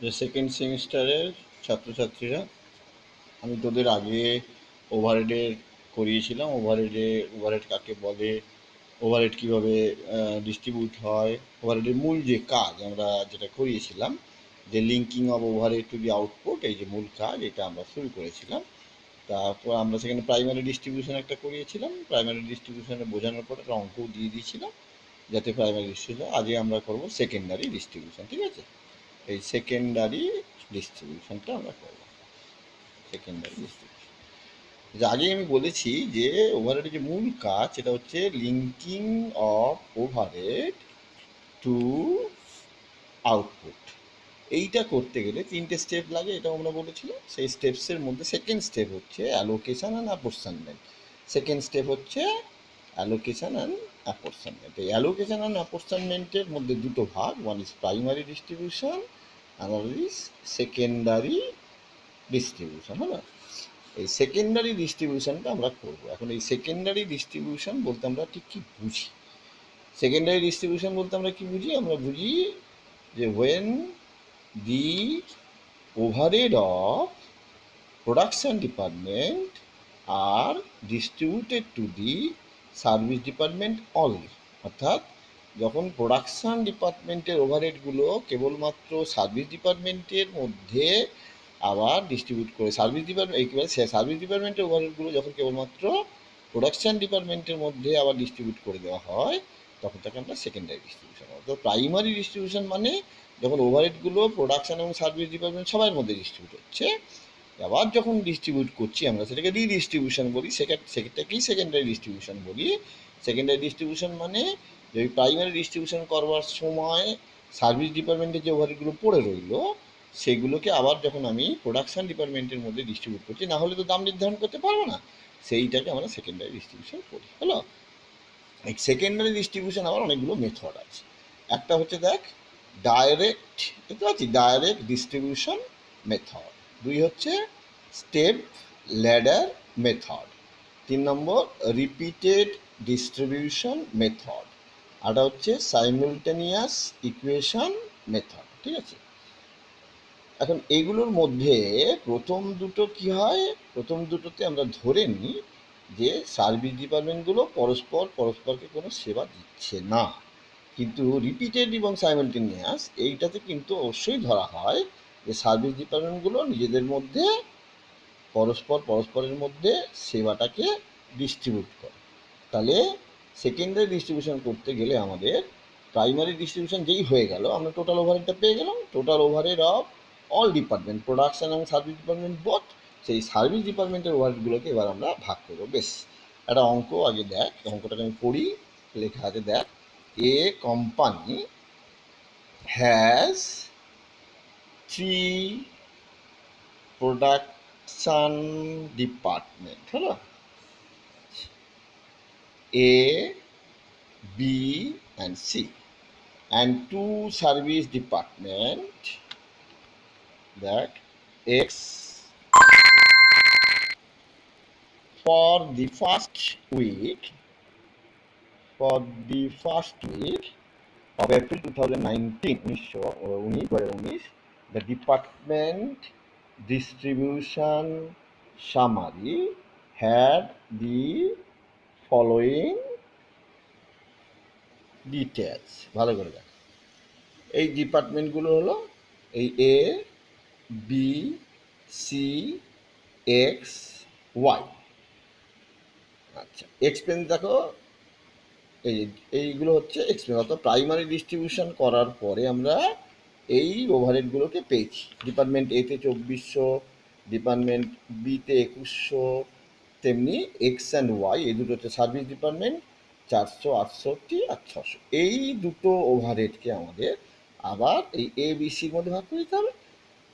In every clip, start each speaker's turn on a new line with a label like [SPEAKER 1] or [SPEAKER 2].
[SPEAKER 1] যে সেকেন্ড সেমিস্টারের ছাত্রছাত্রীরা, আমি তোদের আগে ওভারহেডের করিয়েছিলাম। ওভারহেড কাকে বলে, ওভারহেড কীভাবে ডিস্ট্রিবিউট হয়, ওভারহেডের মূল যে কাজ আমরা যেটা করিয়েছিলাম, যে linking of overhead to the output, এই যে মূল কাজ, এটা আমরা শুরু করেছিলাম। তারপর আমরা সেখানে প্রাইমারি ডিস্ট্রিবিউশন একটা করিয়েছিলাম। প্রাইমারি ডিস্ট্রিবিউশনে বোঝানোর পর একটা অঙ্কও দিয়ে দিয়েছিলাম যাতে প্রাইমারি ডিস্ট্রিবিউশন। আজকে আমরা করব সেকেন্ডারি ডিস্ট্রিবিউশন, ঠিক আছে? এই সেকেন্ডারি ডিস্ট্রিবিউশনটা আমরা করব, সেকেন্ডারি ডিস্ট্রিবিউশন। যে আগে আমি বলেছি যে ওভারহেডের যে মূল কাজ সেটা হচ্ছে linking of overhead two output. এইটা করতে গেলে তিনটে স্টেপ লাগে, এটা আমরা বলেছিলাম। সেই স্টেপসের মধ্যে সেকেন্ড স্টেপ হচ্ছে অ্যালোকেশন অ্যান্ড অ্যাপোর্শনমেন্ট। সেকেন্ড স্টেপ হচ্ছে অ্যালোকেশন অ্যান্ড অ্যাপোর্শনমেন্ট। এই অ্যালোকেশন অ্যান্ড অ্যাপোর্শনমেন্টের মধ্যে দুটো ভাগ, one is primary distribution, another is secondary distribution, হলো। এই সেকেন্ডারি ডিস্ট্রিবিউশনটা আমরা করব। এখন এই সেকেন্ডারি ডিস্ট্রিবিউশন বলতে আমরা ঠিক কী বুঝি? সেকেন্ডারি ডিস্ট্রিবিউশন বলতে আমরা কি বুঝি? আমরা বুঝি যে when the overhead of production department are distributed to the service department only. অর্থাৎ যখন প্রোডাকশান ডিপার্টমেন্টের ওভারহেডগুলো কেবলমাত্র সার্ভিস ডিপার্টমেন্টের মধ্যে আবার ডিস্ট্রিবিউট করে, সার্ভিস ডিপার্টমেন্টের ওভারহেডগুলো যখন কেবলমাত্র প্রোডাকশান ডিপার্টমেন্টের মধ্যে আবার ডিস্ট্রিবিউট করে দেওয়া হয়, তখন তাকে আমরা সেকেন্ডারি ডিস্ট্রিবিউশন। অর্থাৎ প্রাইমারি ডিস্ট্রিবিউশন মানে যখন ওভারহেডগুলো প্রোডাকশান এবং সার্ভিস ডিপার্টমেন্ট সবার মধ্যে ডিস্ট্রিবিউট হচ্ছে, আবার যখন ডিস্ট্রিবিউট করছি আমরা সেটাকে রিডিস্ট্রিবিউশন বলি, সেটাকেই সেকেন্ডারি ডিস্ট্রিবিউশন বলি। সেকেন্ডারি ডিস্ট্রিবিউশন মানে যে প্রাইমারি ডিস্ট্রিবিউশন করবার সময় সার্ভিস ডিপার্টমেন্টের যে ওভারহেডগুলো পড়ে রইল, সেগুলোকে আবার যখন আমি প্রোডাকশান ডিপার্টমেন্টের মধ্যে ডিস্ট্রিবিউট করছি, না হলে তো দাম নির্ধারণ করতে পারবো না, সেইটাকে আমরা সেকেন্ডারি ডিস্ট্রিবিউশন করি, হলো। এই সেকেন্ডারি ডিস্ট্রিবিউশন আবার অনেকগুলো মেথড আছে। একটা হচ্ছে দেখ ডাইরেক্ট, দেখতে পাচ্ছি, ডাইরেক্ট ডিস্ট্রিবিউশন মেথড। দুই হচ্ছে স্টেপ ল্যাডার মেথড। তিন নম্বর রিপিটেড ডিস্ট্রিবিউশন মেথড। আরটা হচ্ছে সাইমুলটেনিয়াস ইকুয়েশন মেথড, ঠিক আছে? এখন এগুলোর মধ্যে প্রথম দুটো কি হয়? প্রথম দুটোতে আমরা ধরে নিই যে সার্ভিস ডিপার্টমেন্টগুলো পরস্পরকে কোনো সেবা দিচ্ছে না। কিন্তু রিপিটেড এবং সাইমultaneous এইটাতে কিন্তু অবশ্যই ধরা হয় যে সার্ভিস ডিপার্টমেন্টগুলো নিজেদের মধ্যে পরস্পরের মধ্যে সেবাটাকে ডিস্ট্রিবিউট করে। তাহলে সেকেন্ডারি ডিস্ট্রিবিউশন করতে গেলে আমাদের প্রাইমারি ডিস্ট্রিবিউশন যেই হয়ে গেল, আমরা টোটাল ওভারহেডটা পেয়ে গেলাম, total overhead of all department, production এবং সার্ভিস ডিপার্টমেন্ট বোথ। সেই সার্ভিস ডিপার্টমেন্টের ওভারহেডগুলোকে এবার আমরা ভাগ করবো। বেশ, একটা অঙ্ক আগে দেখ, অঙ্কটাকে আমি পড়ি। লেখা আছে দেখ, a company has 3 production department, হলো, A, B and C, and 2 service department, that X. For the first week of April 2019, the department distribution summary had the following details. ভালো করে দেখ, এই ডিপার্টমেন্টগুলো হলো এই A, B, C, x, Y. আচ্ছা, expense দেখো, এইগুলো হচ্ছে এক্সপেন্স। অর্থাৎ প্রাইমারি ডিস্ট্রিবিউশন করার পরে আমরা এই ওভারহেডগুলোকে পেয়েছি। ডিপার্টমেন্ট এতে 2400, ডিপার্টমেন্ট বিতে 2100, তেমনি এক্স অ্যান্ড ওয়াই এই দুটো হচ্ছে সার্ভিস ডিপার্টমেন্ট, 468 আর 600। এই দুটো ওভারহেডকে আমাদের আবার এই এ বি সির মধ্যে ভাগ করে দিতে হবে।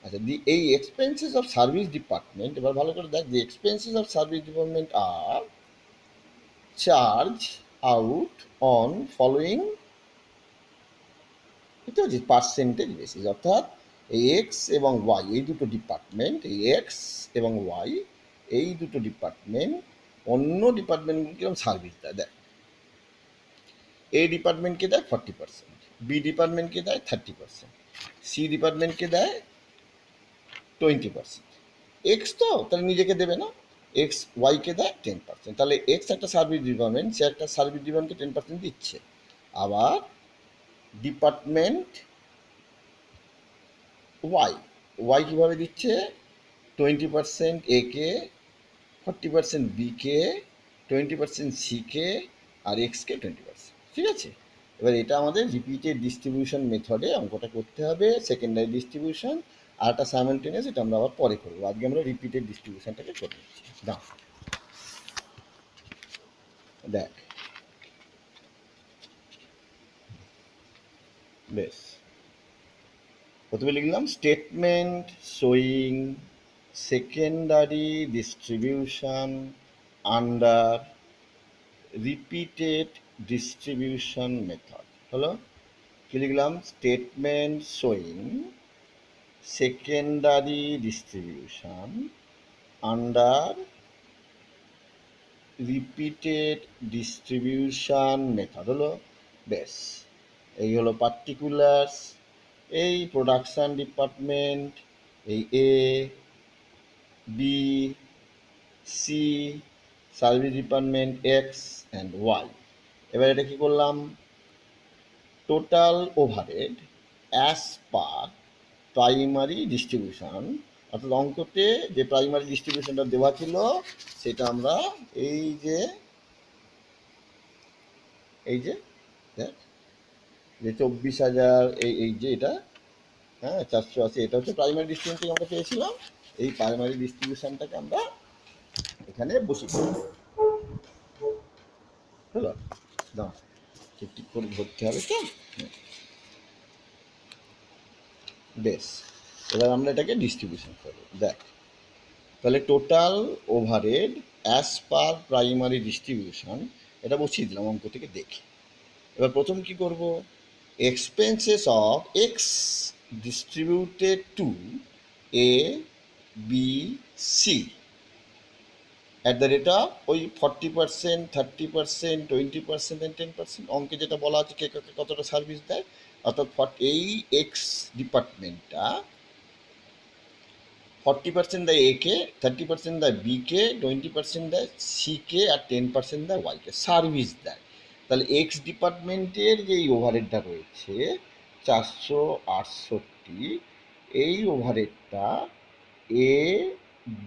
[SPEAKER 1] আচ্ছা, এই এক্সপেন্সেস অফ সার্ভিস ডিপার্টমেন্ট, এবার ভালো করে দেখ, the expenses of service department are charge out on following, এটা হচ্ছে পার্সেন্টেজ বেসিস। অর্থাৎ এই এক্স এবং ওয়াই এই দুটো ডিপার্টমেন্ট, এই এক্স এবং ওয়াই এই দুটো ডিপার্টমেন্ট অন্য ডিপার্টমেন্টগুলোকে যেমন সার্ভিস দেয়, দেয় এ ডিপার্টমেন্টকে দেয় 40%, বি ডিপার্টমেন্টকে দেয় 30%, সি ডিপার্টমেন্টকে দেয় 20%। এক্স তো তাহলে নিজেকে দেবে না, এক্স ওয়াইকে দেয় 10%, তাহলে এক্স একটা সার্ভিস ডিপার্টমেন্ট, সে একটা সার্ভিস ডিপার্টমেন্টকে 10% দিচ্ছে। আবার ডিপার্টমেন্ট ওয়াই, ওয়াই কীভাবে দিচ্ছে, 20% এ কে, 40% বি কে, 20% সি কে, আর এক্সকে 20%, ঠিক আছে। এবার এটা আমাদের রিপিটেড ডিস্ট্রিবিউশন মেথডে অঙ্কটা করতে হবে, সেকেন্ডারি ডিস্ট্রিবিউশন। আর একটা সাইমালটেনিয়াস, এটা আমরা আবার পরে করবো, আজকে আমরা রিপিটেড ডিস্ট্রিবিউশনটাকে করে নিচ্ছি। দাও দেখ, বেশ, প্রথমে লিখলাম statement showing secondary distribution under repeated distribution method. হলো কি লিখলাম, statement showing secondary distribution under repeated distribution method. হলো বেশ, এই হলো পার্টিকুলার্স, এই প্রোডাকশান ডিপার্টমেন্ট, এই A B C, service department X and Y. এবার এটা কী করলাম, total overhead as per primary distribution, অর্থাৎ অঙ্কতে যে প্রাইমারি ডিস্ট্রিবিউশনটা দেওয়া ছিল সেটা আমরা এই যে দেখ, যে 24,000, এই যে এটা, হ্যাঁ 480, এটা হচ্ছে প্রাইমারি ডিস্ট্রিবিউশন আমরা পেয়েছিলাম। এই প্রাইমারি ডিস্ট্রিবিউশনটাকে আমরা এখানে বসিয়ে দেবো। হলো, দাও ঠিক ঠিক করে ধরতে হবে তো। বেশ, এবার আমরা এটাকে ডিস্ট্রিবিউশন করবো। দেখ, তাহলে total overhead as per primary distribution, এটা বসিয়ে দিলাম অঙ্ক থেকে দেখে। এবার প্রথম কি করব, expenses of X distributed to A B C at the rate of ওই 40%, 30%, 20% অ্যান্ড 10%, অঙ্কে যেটা বলা আছে কে কাকে কতটা সার্ভিস দেয়। অর্থাৎ এই এক্স ডিপার্টমেন্টটা 40% দেয় এ কে, 30% দেয় বি কে, 20% দেয় সি কে, আর 10% দেয় ওয়াই কে, সার্ভিস দেয়। তাহলে এক্স ডিপার্টমেন্টের যে ওভারহেডটা রয়েছে 468, এই ওভারহেডটা এ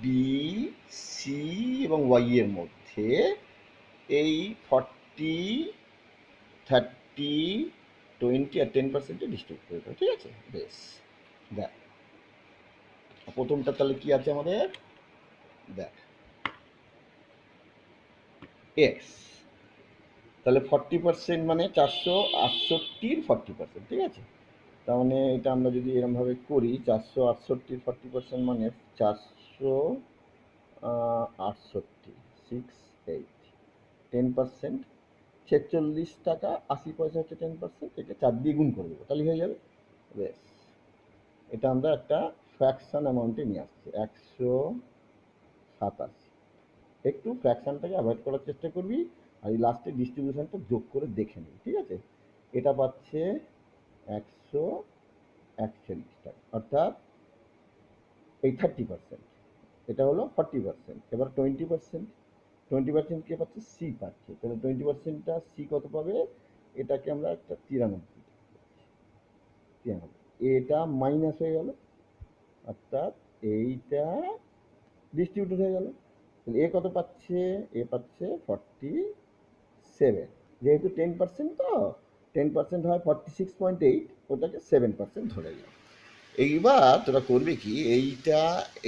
[SPEAKER 1] বি সি এবং ওয়াই এর মধ্যে এই 40, 30, 20 আর 10% ডিস্ট্রিবিউট করে দেবে, ঠিক আছে। বেশ, দেখ প্রথমটা তাহলে কি আছে আমাদের, দেখ এক্স, তাহলে 40% মানে 468-র 40%, ঠিক আছে। তার মানে এটা আমরা যদি এরমভাবে করি, 468-র 40% মানে 468, 68, 10%, 46 টাকা 80 পয়সা হচ্ছে 10%, এটা 4 দিয়ে গুণ করে দেবো, তাহলে হয়ে যাবে। বেশ, এটা আমরা একটা ফ্র্যাকশন অ্যামাউন্টে নিয়ে আসছি 187। একটু ফ্র্যাকশনটাকে অ্যাভয়েড করার চেষ্টা করবি, আর এই লাস্টে ডিস্ট্রিবিউশনটা যোগ করে দেখে নিবি, ঠিক আছে। এটা পাচ্ছে 141 টাকা, অর্থাৎ এই 30%, এটা হলো 40%। এবার 20%, 20% কে পাচ্ছে, সি পাচ্ছে, তাহলে 20%টা সি কত পাবে, এটাকে আমরা একটা 93, এটা মাইনাস হয়ে গেল, অর্থাৎ এইটা ডিস্ট্রিবিউটেড হয়ে গেল। তাহলে এ কত পাচ্ছে, এ পাচ্ছে 47, যেহেতু 10% তো 10% হয় 46.8, ওটাকে 7% ধরে গেল। এইবার তোরা করবে কি, এইটা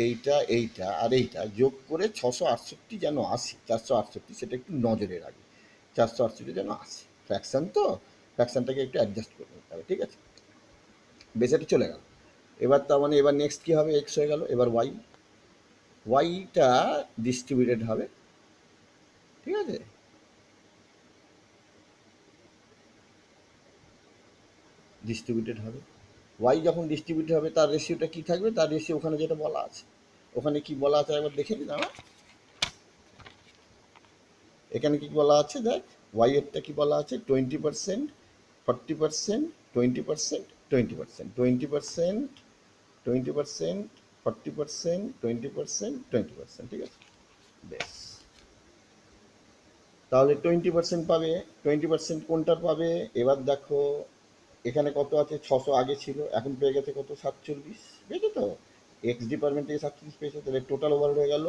[SPEAKER 1] এইটা এইটা আর এইটা যোগ করে 668 যেন আসে, 468 সেটা একটু নজরে রাখবে, 468 যেন আসে। ফ্র্যাকশান তো, ফ্র্যাকশানটাকে একটু অ্যাডজাস্ট করে নিতে হবে, ঠিক আছে। বেশ, এটা চলে গেল। এবার তার মানে এবার নেক্সট কী হবে, এক্স হয়ে গেল। এবার ওয়াই, ওয়াইটা ডিস্ট্রিবিউটেড হবে, ঠিক আছে। ডিস্ট্রিবিউটেড হবে, ওয়াই যখন ডিস্ট্রিবিউটেড হবে তার রেশিওটা কী থাকবে, তার রেশিও ওখানে যেটা বলা আছে, ওখানে কি বলা আছে একবার দেখে নিন আমার। এখানে কি বলা আছে দেখ, ওয়াই এরটা কি বলা আছে, 20%, 40%, 20%, 20%, 20%, 20%, 40%, 20%, 20%, ঠিক আছে? বেশ, তাহলে 20% পাবে। 20% কোনটার পাবে? এবার দেখো এখানে কত আছে, 600 আগে ছিল, এখন পেয়ে গেছে কত, 47, পেয়েছে তো। এক্স ডিপার্টমেন্ট থেকে 47 পেয়েছে, তাহলে টোটাল ওভার হয়ে গেল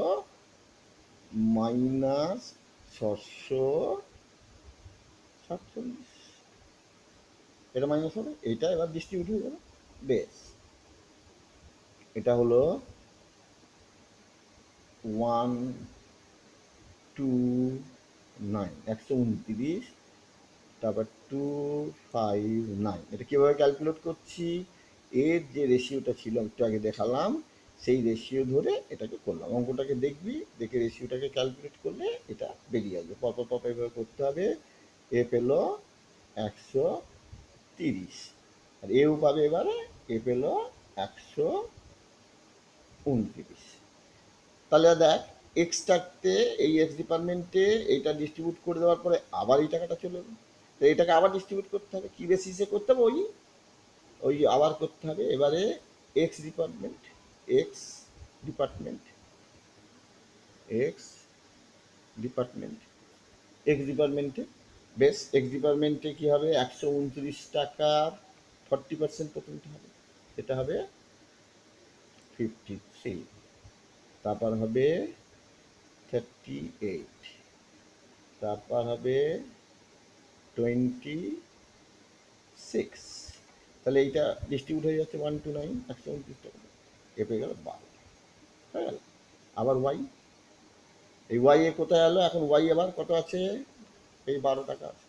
[SPEAKER 1] -647। এটা মাইনাস হবে, এটা এবার ডিস্ট্রিবিউট হয়ে যাবে। বেশ, এটা হলো 129, 129, তারপর 259। এটা কীভাবে ক্যালকুলেট করছি? এর যে রেশিওটা ছিল একটু আগে দেখালাম, সেই রেশিও ধরে এটাকে করলাম। অঙ্কটাকে দেখবি, দেখে রেশিওটাকে ক্যালকুলেট করলে এটা বেরিয়ে আসবে। পপ এভাবে করতে হবে। এ পেল 130, আর এও পাবে এবারে, এ পেল 129। তাহলে দেখ, এক্সট্রাতে এই এক্স ডিপার্টমেন্টে এইটা ডিস্ট্রিবিউট করে দেওয়ার পরে আবার এই টাকাটা চলে যাবে। তো এটাকে আবার ডিস্ট্রিবিউট করতে হবে, কী বেসিসে করতে হবে? ওই ওই আবার করতে হবে। এবারে x department, x department, x department, x ডিপার্টমেন্টে, বেশ, এক্স ডিপার্টমেন্টে কী হবে, 129 টাকার 40% প্রথমটা হবে, সেটা হবে 53, তারপর হবে 38, তারপর হবে 26। তাহলে এইটা ডিস্ট্রিবিউট হয়ে যাচ্ছে 129, 129 টাকা, এ পেয়ে গেল 12 হয়ে গেল। আবার ওয়াই, এই ওয়াই এ কোথায় এলো? এখন ওয়াই আবার কত আছে? এই 12 টাকা আছে।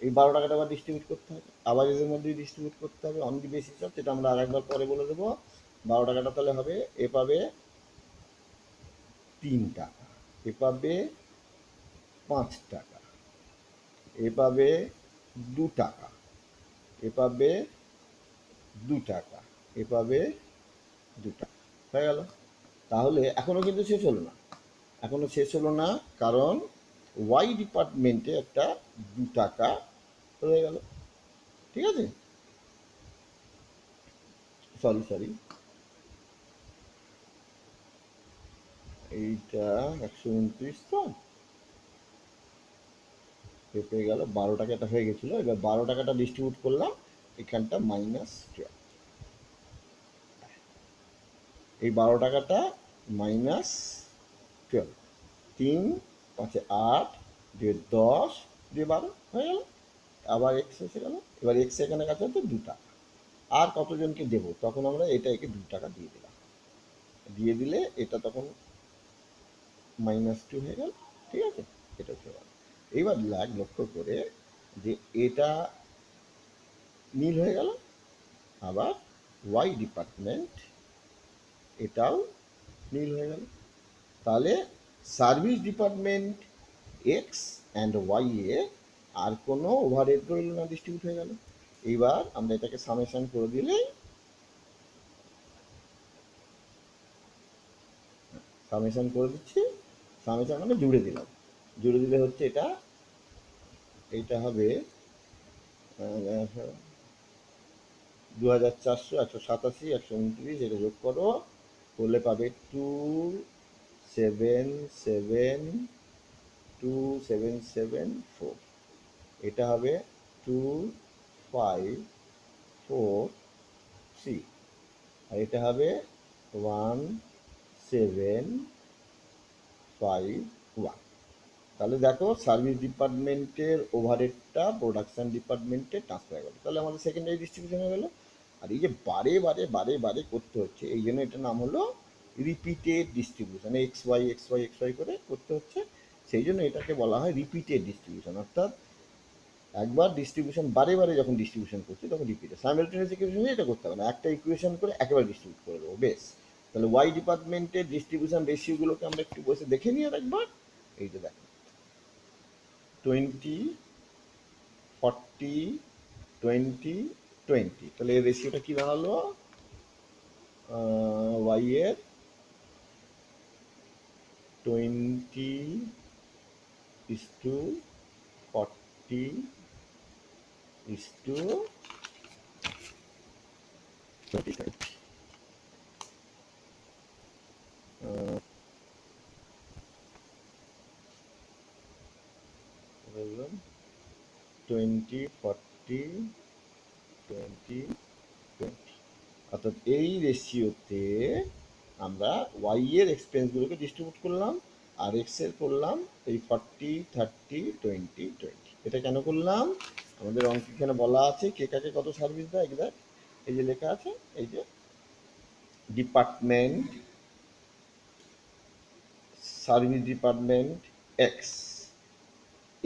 [SPEAKER 1] এই 12 টাকাটা আবার ডিস্ট্রিবিউট করতে হবে, আবার এদের মধ্যেই ডিস্ট্রিবিউট করতে হবে অন দি বেসিস অফ, সেটা আমরা আরেকবার পরে বলে দেবো। 12 টাকাটা তাহলে হবে, এ পাবে 3 টাকা, এ পাবে 5 টাকা, এ পাবে 2 টাকা, এ পাবে 2 টাকা, এ পাবে 2 টাকা, হয়ে গেল। তাহলে এখনও কিন্তু শেষ হলো না, এখনও শেষ হলো না, কারণ ওয়াই ডিপার্টমেন্টে একটা 2 টাকা রয়ে গেল, ঠিক আছে? সরি সরি, এইটা 129 তো পেয়ে গেল 12 টাকা, এটা হয়ে গেছিলো। এবার 12 টাকাটা ডিস্ট্রিবিউট করলাম, এখানটা -12, এই 12 টাকাটা -12, 3 5 8 2 10 2 12 হয়ে গেল। আবার এক্স এসে গেল, এবার এক্স এখানে কাছে হচ্ছে 2 টাকা। আর কতজনকে দেবো? তখন আমরা এটা একে 2 টাকা দিয়ে দিলাম, দিয়ে দিলে এটা তখন -2 হয়ে গেল, ঠিক আছে? এটা হচ্ছে one। এইবার লক্ষ্য করে যে এটা নীল হয়ে গেল, আবার ওয়াই ডিপার্টমেন্ট এটাও নীল হয়ে গেল। তাহলে service department X and Y এ আর কোনো ওভারহেড রইল না, ডিস্ট্রিবিউট হয়ে গেল। এইবার আমরা এটাকে সামেশন করে দিলেই, সামেশন করে দিচ্ছি, সামেশন মানে জুড়ে দিলাম, জুড়ে দিলে হচ্ছে এটা, এইটা হবে 2400, 187, 129, এটা যোগ করো, করলে পাবে 2774, এটা হবে 2543, আর এটা হবে 1751। তাহলে দেখো সার্ভিস ডিপার্টমেন্টের ওভারহেডটা প্রোডাকশন ডিপার্টমেন্টে ট্রান্সফার গেল, তাহলে আমাদের সেকেন্ডারি ডিস্ট্রিবিউশন হয়ে গেল। আর এই যে বারে বারে বারে বারে করতে হচ্ছে, এই জন্য এটার নাম হলো repeated distribution, X Y X Y X Y করে করতে হচ্ছে, সেই জন্য এটাকে বলা হয় রিপিটেড ডিস্ট্রিবিউশন। অর্থাৎ একবার ডিস্ট্রিবিউশন বারে বারে যখন ডিস্ট্রিবিউশন করছি তখন রিপিটেড, সাইমালটেনিয়াস ইকুয়েশনে এটা করতে হবে না, একটা ইকুয়েশন করে একেবারে ডিস্ট্রিবিউট করে দেবো, বেশ। তাহলে ওয়াই ডিপার্টমেন্টের ডিস্ট্রিবিউশন রেশিওগুলোকে আমরা একটু বসে দেখে নিই আর একবার। এই যে দেখো, 20 40 20 20, তাহলে এর রেশিওটা কী দাঁড়ালো? ওয়াই এর 20:40:20, 20, 40, 20, 20। অর্থাৎ এই রেশিওতে আমরা ওয়াই এর এক্সপেন্সগুলোকে ডিস্ট্রিবিউট করলাম আর এক্স এর করলাম এই 40, 30, 20, 20। এটা কেন করলাম? আমাদের অঙ্ক এখানে বলা আছে কে কাকে কত সার্ভিস দেয়। দেখ এই যে লেখা আছে, এই যে ডিপার্টমেন্ট, সার্ভিস ডিপার্টমেন্ট এক্স,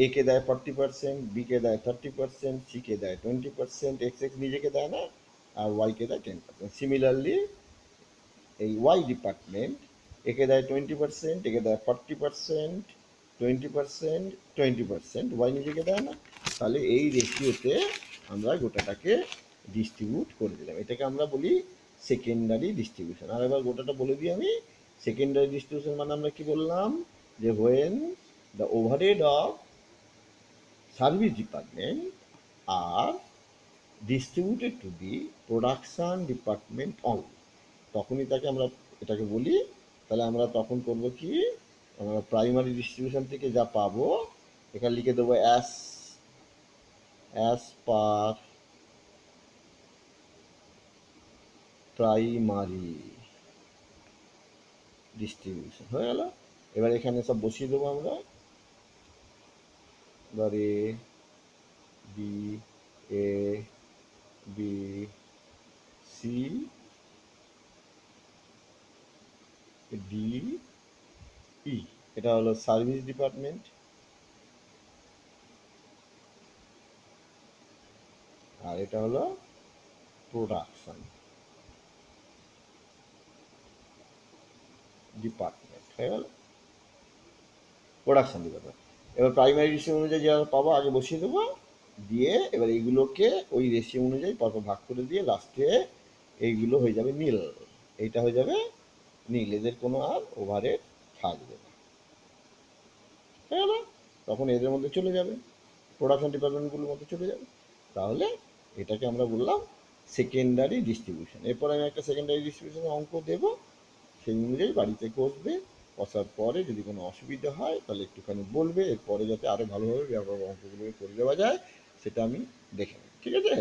[SPEAKER 1] এ কে দেয় 40%, বি কে দেয় 30%, সি কে দেয় 20%, এক্স এক্স নিজেকে দেয় না, আর ওয়াই কে দেয় 10%। সিমিলারলি এই ওয়াই ডিপার্টমেন্ট একে দেয় 20%, একে দেয় 40%, 20%, 20%, ওয়াই নিজেকে দেয় না। তাহলে এই রেশিওতে আমরা গোটাটাকে ডিস্ট্রিবিউট করে দিলাম, এটাকে আমরা বলি সেকেন্ডারি ডিস্ট্রিবিউশন। আর এবার গোটাটা বলে দিই আমি, সেকেন্ডারি ডিস্ট্রিবিউশন মানে আমরা কি বললাম, যে when the overhead of service department are distributed to the production department only, তখনই তাকে আমরা এটাকে বলি। তাহলে আমরা তখন করব কি, আমরা প্রাইমারি ডিস্ট্রিবিউশন থেকে যা পাবো এখানে লিখে দেবো অ্যাজ পার প্রাইমারি ডিস্ট্রিবিউশন হয়ে গেল। এবার এখানে সব বসিয়ে দেবো আমরা, এবার A B, A B, C, D, ই। এটা হলো সার্ভিস ডিপার্টমেন্ট, আর এটা হলো প্রোডাকশন ডিপার্টমেন্ট হয়ে গেল, প্রোডাকশন ডিপার্টমেন্ট। এবার প্রাইমারি রেশিও অনুযায়ী যা পাবো আগে বসিয়ে দেবো, দিয়ে এবার এইগুলোকে ওই রেশিও অনুযায়ী পরপর ভাগ করে দিয়ে লাস্টে এইগুলো হয়ে যাবে নীল, এইটা হয়ে যাবে নীল, এদের কোনো আর ওভারহেড থাকবে না, হয়ে গেল। তখন এদের মধ্যে চলে যাবে, প্রোডাকশন ডিপার্টমেন্টগুলোর মধ্যে চলে যাবে। তাহলে এটাকে আমরা বললাম সেকেন্ডারি ডিস্ট্রিবিউশন। এরপর আমি একটা সেকেন্ডারি ডিস্ট্রিবিউশনের অঙ্ক দেবো, সেই অনুযায়ী বাড়িতে কষবে, কষার পরে যদি কোনো অসুবিধা হয় তাহলে একটুখানি বলবে, এরপরে যাতে আরও ভালোভাবে অঙ্কগুলোকে করে দেওয়া যায় সেটা আমি দেখে নেব, ঠিক আছে।